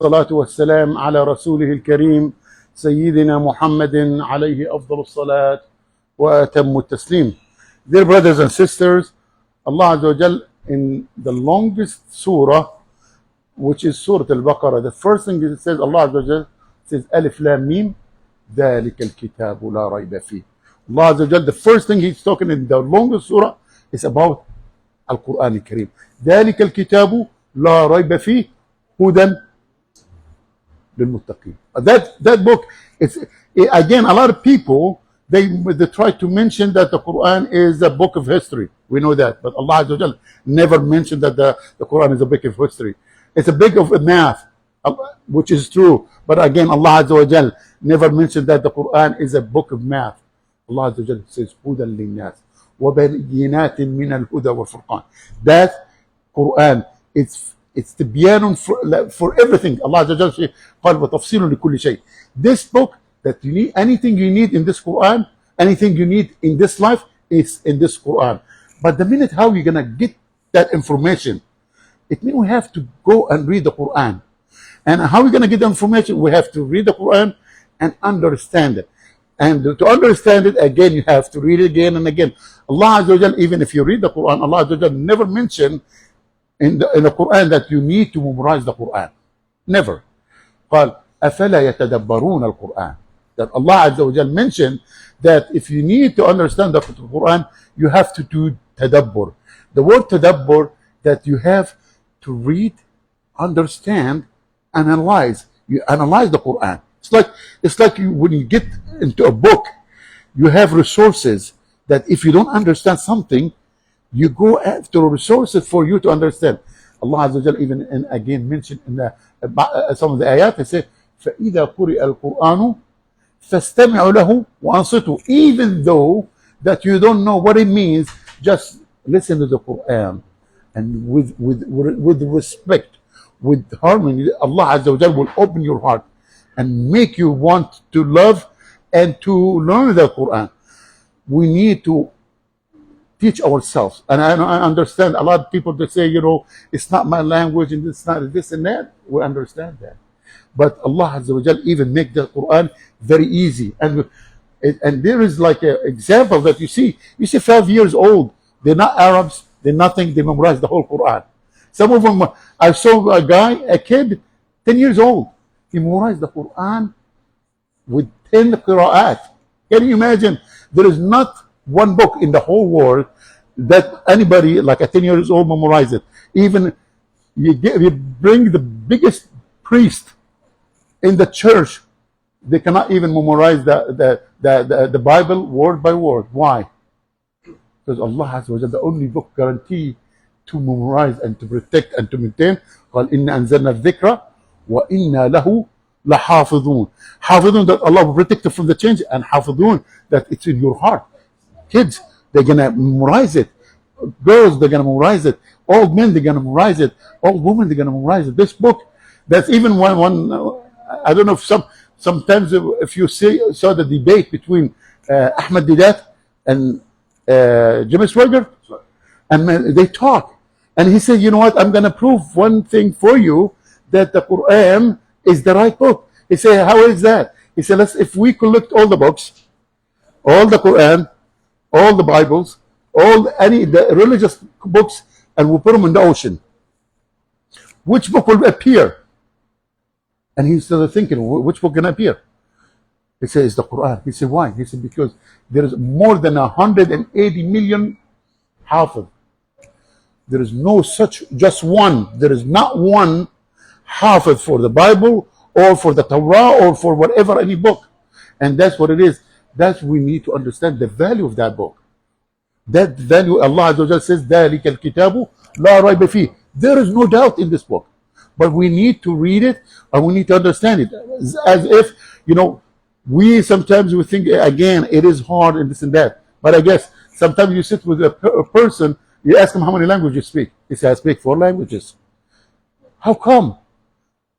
الصلاة والسلام على رسوله الكريم سيدنا محمد عليه أفضل الصلاة وأتم التسليم. Dear brothers and sisters, Allah Azza wa Jal in the longest surah, which is Surah Al-Baqarah, the first thing it says, Allah Azza wa Jal says, Alif Lam Mim, ذَلِكَ الْكِتَابُ لَا رَيْبَ فِيهِ. Allah Azza wa Jal, the first thing He's talking in the longest surah is about Al-Quran Al-Kareem. ذَلِكَ الْكِتَابُ لَا رَيْبَ فِيهِ هُدًى للمتقين. That book, it's again, a lot of people they try to mention that the Quran is a book of history. We know that, but Allah Azza wa Jal never mentioned that the Quran is a book of history. It's a book of math, which is true, but again, Allah Azza wa Jal never mentioned that the Quran is a book of math. Allah Azza wa Jal says هدى للناس وبينات من الهدى والفرقان. That Quran, it's the beyond for everything. Allah Azza wa Jal says قال وتفصيل لكل شيء. This book that you need, anything you need in this Quran, anything you need in this life is in this Quran. But the minute how you're gonna get that information, it means we have to go and read the Quran. And how we're gonna get the information? We have to read the Quran and understand it. And to understand it, again, you have to read it again and again. Allah Azza wa Jal, even if you read the Quran, Allah Azza wa Jal never mentioned in the Quran that you need to memorize the Quran. Never. قال أفلا يتدبرون القرآن. That Allah Azza wa Jal mentioned that if you need to understand the Quran, you have to do tadabbur. The word tadabbur, that you have to read, understand, analyze. You analyze the Quran. It's like when you get into a book, you have resources that if you don't understand something, you go after resources for you to understand. Allah Azza wa Jal even and again mentioned in some of the ayat, He said, فَإِذَا قُرِئَ الْقُرْآنُ فَاسْتَمِعُوا لَهُ وَأَنصِتُوا. Even though that you don't know what it means, just listen to the Quran and with respect, with harmony. Allah Azza wa Jal will open your heart and make you want to love and to learn the Quran. We need to teach ourselves. And I understand a lot of people that say, it's not my language and it's not this and that. We understand that. But Allah Azza wa Jal even make the Quran very easy. And there is like an example that you see 5 years old. They're not Arabs, they're nothing, they memorize the whole Quran. Some of them, I saw a kid, 10 years old. He memorized the Quran with 10 qira'at. Can you imagine? There is not one book in the whole world that anybody like a 10 years old memorize it. Even you bring the biggest priest in the church, they cannot even memorize the Bible word by word. Why? Because Allah Azza wa Jalla, the only book guarantee to memorize and to protect and to maintain. قال إن أنزلنا الذكر وإنا له لحافظون. حافظون, that Allah will protect you from the change, and حافظون, that it's in your heart. Kids, they're gonna memorize it. Girls, they're gonna memorize it. Old men, they're gonna memorize it. Old women, they're gonna memorize it. This book, that's even one. I don't know if sometimes if you saw the debate between Ahmed Didat and Jimmy Swaggart, and they talk, and he said, you know what? I'm gonna prove one thing for you, that the Quran is the right book. He said, how is that? He said, if we collect all the books, all the Quran, all the Bibles, the religious books, and we put them in the ocean, which book will appear? And he started thinking, which book can appear? He said, it's the Quran. He said, why? He said, because there is more than 180 million hafiz. There is no such, just one. There is not one hafiz for the Bible or for the Torah or for whatever, any book. And that's what it is. That's we need to understand the value of that book. That value, Allah Azza wa Jalla says, ذَلِكَ الْكِتَابُ لَا رَيْبَ فِيهِ. There is no doubt in this book. But we need to read it and we need to understand it. As if, we sometimes we think, again, it is hard and this and that. But I guess sometimes you sit with a person, you ask him how many languages you speak. He says, I speak 4 languages. How come?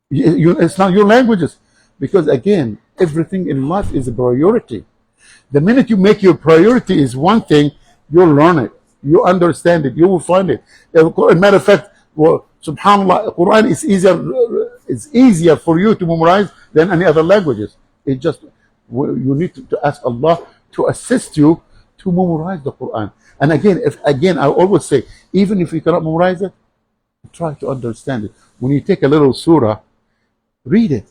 It's not your languages. Because again, everything in life is a priority. The minute you make your priority is one thing, you'll learn it. You understand it. You will find it. As a matter of fact, well, subhanAllah, Quran is it's easier for you to memorize than any other languages. It just, you need to ask Allah to assist you to memorize the Quran. And again, I always say, even if you cannot memorize it, try to understand it. When you take a little surah, read it.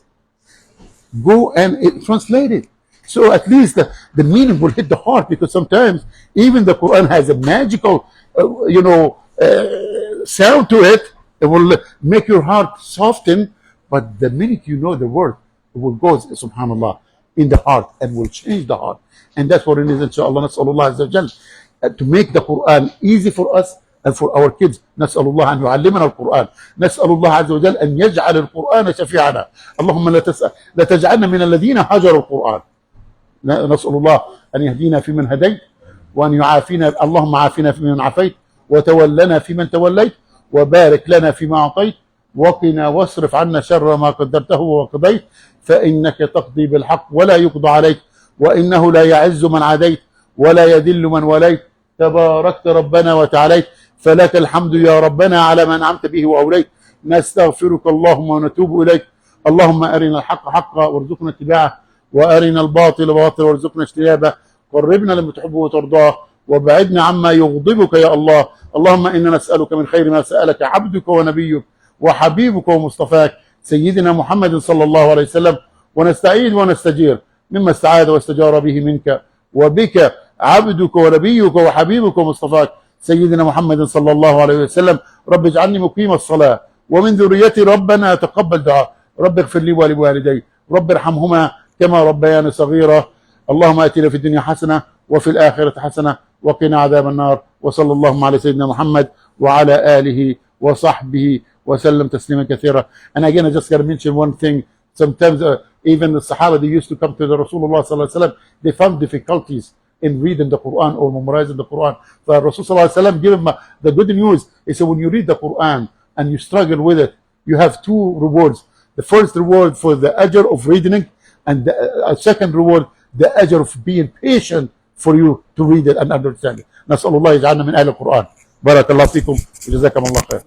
Go and translate it. So at least the meaning will hit the heart, because sometimes even the Quran has a magical, sound to it. It will make your heart soften, but the minute you know the word, it will go, subhanallah, in the heart and will change the heart. And that's what it is, inshallah. Nas'alullah Azza wa Jal to make the Quran easy for us and for our kids. نسأل الله أن يعلمنا القرآن. نسأل الله عز وجل أن يجعل القرآن شفيعنا. اللهم لا تجعلنا من الذين هجروا القرآن. نسأل الله أن يهدينا فيمن هديت، وأن يعافينا، اللهم عافنا فيمن عافيت، وتولنا فيمن توليت، وبارك لنا فيما أعطيت، وقنا واصرف عنا شر ما قدرته وقضيت، فإنك تقضي بالحق ولا يقضى عليك، وإنه لا يعز من عاديت ولا يذل من وليت، تباركت ربنا وتعاليت، فلك الحمد يا ربنا على ما أنعمت به وأوليت. نستغفرك اللهم ونتوب إليك. اللهم أرنا الحق حقا وارزقنا اتباعه، وأرنا الباطل باطلا وارزقنا اجتنابه، قربنا لما تحبه وترضاه، وابعدنا عما يغضبك يا الله. اللهم إنا نسألك من خير ما سألك عبدك ونبيك وحبيبك ومصطفاك سيدنا محمد صلى الله عليه وسلم، ونستعيذ ونستجير مما استعاذ واستجار به منك وبك عبدك ونبيك وحبيبك ومصطفاك سيدنا محمد صلى الله عليه وسلم. رب اجعلني مقيم الصلاة ومن ذريتي ربنا تقبل دعاء. رب اغفر لي ولوالدي، رب ارحمهما كما ربياني صغيرا. اللهم آتنا في الدنيا حسنة وفي الآخرة حسنة وقنا عذاب النار. وصلى اللهم على سيدنا محمد وعلى آله وصحبه وسلم تسليما كثيرا. And again, I just got to mention one thing. Sometimes even the Sahaba, they used to come to the Rasulullah sallallahu alaihi wasallam, they found difficulties in reading the Quran or memorizing the Quran. So Rasul sallallahu alaihi wasallam gave him the good news. He said, when you read the Quran and you struggle with it, you have two rewards. The first reward for the ajr of reading it, and the second reward, the ajr of being patient for you to read it and understand it. نسأل الله يجعلنا من أهل القرآن. بارك الله فيكم وجزاكم الله خير.